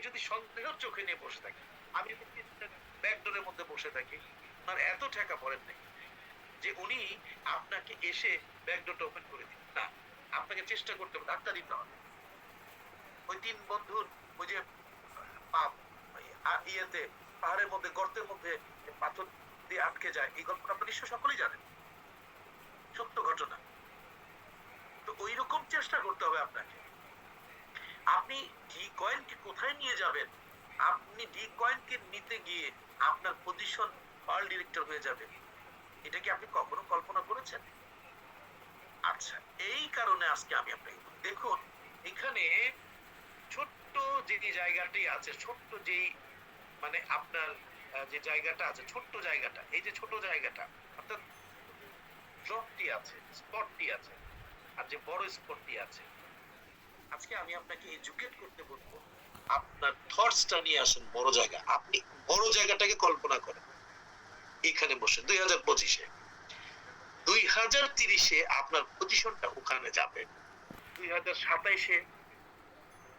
যদি সন্দেহের চোখে নিয়ে বসে থাকি, আমি ব্যাকডোরের মধ্যে বসে থাকি, আর এত টাকা পড়েন নাই যে উনি আপনাকে এসে ব্যাকডোরটা ওপেন করে দিন না, আপনাকে চেষ্টা করতে হবে, ডাক্তার দিতে হবে। ওই ৩ বন্ধুর ওই যে ইয়েতে পাহাড়ের মধ্যে গর্তের মধ্যে পাথর দিয়ে আটকে যায়, এই গল্পটা আপনি নিশ্চয় সকলেই জানেন, সত্য ঘটনা। তো ওই রকম চেষ্টা করতে হবে আপনাকে। আপনি ডি কয়েনকে কোথায় নিয়ে যাবেন? আপনি ডি কয়েনকে নিতে গিয়ে আপনার পজিশন ওয়ার্ল্ড ডিরেক্টর হয়ে যাবে, এটা কি আপনি কখনো কল্পনা করেছেন? আচ্ছা, এই কারণে আজকে আমি আপনাকে দেখুন, এখানে ছোট্ট যে জায়গাটি আছে, ছোট্ট যেই মানে আপনার যে জায়গাটা আছে, ছোট্ট জায়গাটা, এই যে ছোট জায়গাটা অর্থাৎ ড্রপটি আছে, স্পটটি আছে, আর যে বড় স্পটটি আছে, আজকে আমি আপনাকে এডুকেট করতে বলবো। আপনার থটসটা নিয়ে আসুন বড় জায়গা, আপনি বড় জায়গাটাকে কল্পনা করেন। এখানে বসে 2025-এ 2030-এ আপনার পজিশনটা ওখানে যাবে, 2027-এ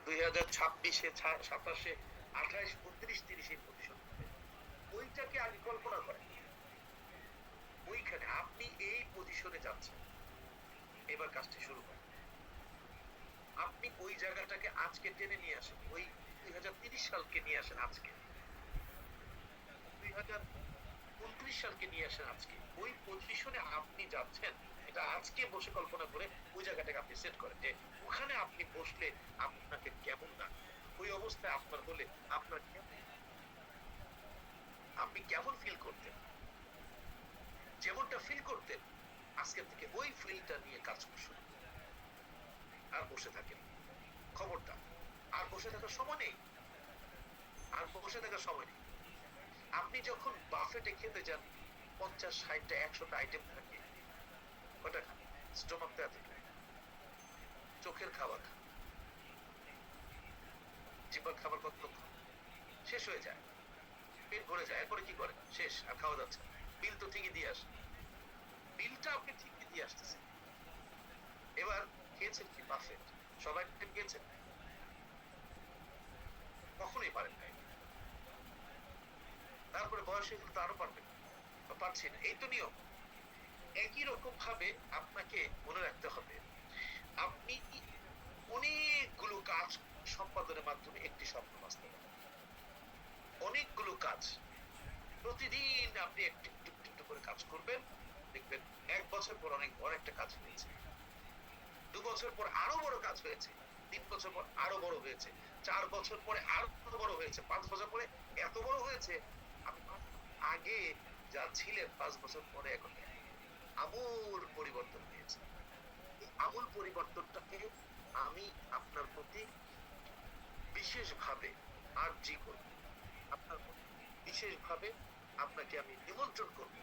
2026-এ 27-এ 28, 29, 30-এ পজিশন হবে। ওইটাকে আগে কল্পনা করেন। ওইখানে আপনি এই পজিশনে যাচ্ছেন, এবার কাজটি শুরু করেন। আপনি ওই জায়গাটাকে আজকে টেনে নিয়ে আসেন, ওই 2030 সালকে নিয়ে আসেন, আজকে 2029 সালকে নিয়ে আসেন, আজকে ওই পজিশনে আপনি যাচ্ছেন, এটা আজকে বসে কল্পনা করে ওই জায়গাটাকে আপনি সেট করেন যে ওখানে আপনি বসলে আপনাকে কেমন না, ওই অবস্থায় আপনার হলে আপনার আপনি কেমন ফিল করতেন, যেমনটা ফিল করতেন আজকে থেকে ওই ফিলটা নিয়ে কাজ শুরু আর বসে থাকেন। খবরদার আর বসে থাকার সময় নেই, আর বসে থাকার সময় নেই। আপনি যখন বাফেটে খেতে যান, 50, 60টা 100টা আইটেম থাকে, ওটা খান, স্টোমাকটা এত চোখের খাবার খান, জিহ্বার খাবার কতক্ষণ শেষ হয়ে যায়, পেট ভরে যায়, এরপরে কি করে শেষ আর খাওয়া যাচ্ছে, বিল তো ঠিকই দিয়ে আসে, বিলটা আপনি ঠিকই দিয়ে আসতেছেন। এবার খেয়েছেন কি বাফেট, সবাই খেয়েছেন, কখনোই পারেন নাই, তারপরে বয়স হয়ে গেলে তো আরো পারবেন, পারছি না, এই তো নিয়ম। একই রকম ভাবে আপনাকে মনে রাখতে হবে, আপনি অনেকগুলো কাজ সম্পাদনের মাধ্যমে একটি স্বপ্ন বাস্তবায়ন, অনেকগুলো কাজ প্রতিদিন আপনি একটু একটু একটু করে কাজ করবেন, দেখবেন 1 বছর পর অনেক বড় একটা কাজ হয়েছে, 2 বছর পর আরো বড় কাজ হয়েছে, 3 বছর পর আরো বড় হয়েছে, 4 বছর পরে আরো বড় হয়েছে, 5 বছর পরে এত বড় হয়েছে আপনি আগে যা ছিলেন 5 বছর পরে এখন আমূল পরিবর্তন হয়েছে। এই আমূল পরিবর্তনটাকে আমি আপনার প্রতি বিশেষভাবে আর্জি করব, আপনার প্রতি বিশেষভাবে আপনাকে আমি নিমন্ত্রণ করব,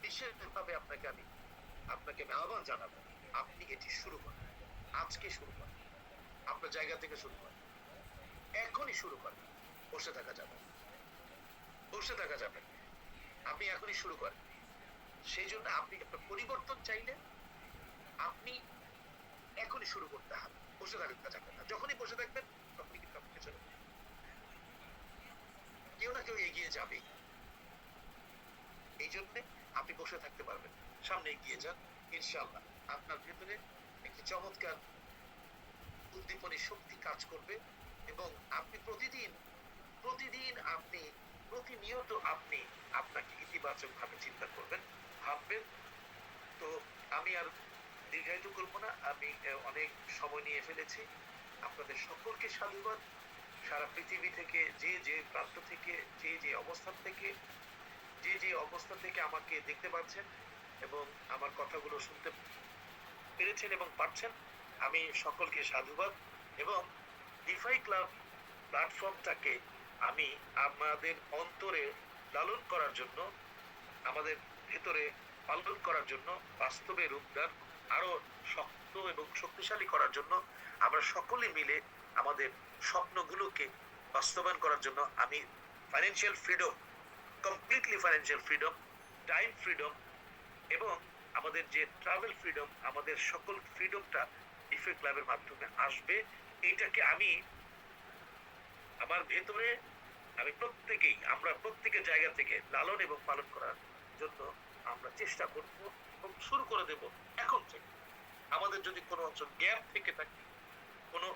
বিশেষভাবে আপনাকে আমি আহ্বান জানাবো, আপনি এটি শুরু করেন, আজকে শুরু করেন, আপনার জায়গা থেকে শুরু করেন, এখনই শুরু করেন। বসে থাকা যাবে, বসে থাকা যাবে, আপনি এখনই শুরু করেন। সেই জন্য আপনি আপনার পরিবর্তন চাইলে আপনি এখনই শুরু করতে হবে, বসে থাকা যাবে না। যখনই বসে থাকবেন তখনই কিন্তু আপনি পেছনে কেউ না কেউ এগিয়ে যাবে, এই জন্য আপনি বসে থাকতে পারবেন, সামনে এগিয়ে যান, ইনশাআল্লাহ আপনার ভেতরে একটি চমৎকার উদ্দীপনী শক্তি কাজ করবে এবং আপনি প্রতিদিন প্রতিদিন আপনি প্রতিনিয়ত আপনি আপনাকে ইতিবাচক ভাবে চিন্তা করবেন, ভাববেন। তো আমি আর দীর্ঘায়িত করবো না, আমি অনেক সময় নিয়ে ফেলেছি। আপনাদের সকলকে সাধুবাদ। সারা পৃথিবী থেকে যে যে প্রান্ত থেকে যে যে অবস্থান থেকে আমাকে দেখতে পাচ্ছেন এবং আমার কথাগুলো শুনতে পেরেছেন এবং পাচ্ছেন, আমি সকলকে সাধুবাদ। এবং ডিফাই ক্লাব প্ল্যাটফর্মটাকে আমি আমাদের অন্তরে লালন করার জন্য, আমাদের ভেতরে পালন করার জন্য, বাস্তবে রূপদান আরো শক্ত এবং শক্তিশালী করার জন্য, আমরা সকলে মিলে আমাদের স্বপ্নগুলোকে বাস্তবায়ন করার জন্য আমি financial freedom, completely financial freedom, time freedom এবং আমাদের যে ট্রাভেল ফ্রিডম, আমাদের সকল ফ্রিডমটা ডিফে ক্লাবের মাধ্যমে আসবে। এইটাকে আমি আমার ভেতরে আমরা প্রত্যেকের জায়গা থেকে লালন এবং পালন করার জন্য আমরা চেষ্টা করব এবং শুরু করে দেব এখন থেকে। আমাদের যদি কোনো অঞ্চল গ্যাপ থেকে থাকে, কোনো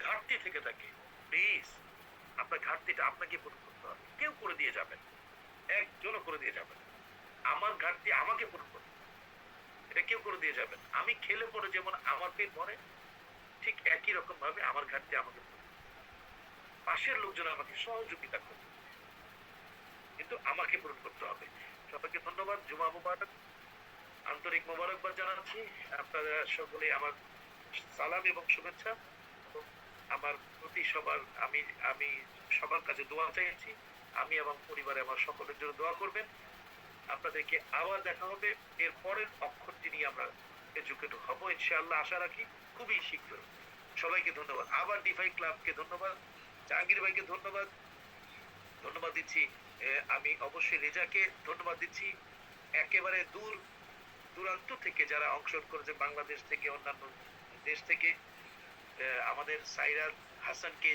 ঘাটতি থেকে থাকে, প্লিজ আপনার ঘাটতিটা আপনাকে পূরণ করতে হবে। কেউ করে দিয়ে যাবেন, একজনও করে দিয়ে যাবেন। আমার ঘাটতি আমাকে পূরণ করতে হবে, এটা কেউ করে দিয়ে যাবেন। আমি খেলে পরে যেমন আমার পেট ভরে, ঠিক একই রকম ভাবে আমার ঘাটতি আমাকে পূরণ করতে হবে। পাশের লোকজন আমাকে সহযোগিতা করবে, কিন্তু আমাকে পূরণ করতে হবে। সবাইকে ধন্যবাদ। জুমা মুবারক, আন্তরিক মোবারকবাদ জানাচ্ছি। আপনারা সকলে আমার সালাম এবং শুভেচ্ছা। এবং আমার প্রতি সবার আমি আমি সবার কাছে দোয়া চাইছি। আমি এবং পরিবারে আমার সকলের জন্য দোয়া করবেন। আপনাদেরকে আবার দেখা হবে এর পরের অক্ষরটি নিয়ে। আমরা এডুকেট হব ইনশাআল্লাহ, আশা রাখি খুবই শীঘ্র। সবাইকে ধন্যবাদ। আবার ডিফাই ক্লাবকে ধন্যবাদ, জাহাঙ্গীর ভাইকে ধন্যবাদ দিচ্ছি। আমি অবশ্যই রেজাকে ধন্যবাদ দিচ্ছি। একেবারে দূরান্ত থেকে যারা অংশগ্রহণ করেছে, বাংলাদেশ থেকে, অন্যান্য দেশ থেকে, আমাদের সাইরাত হাসানকে,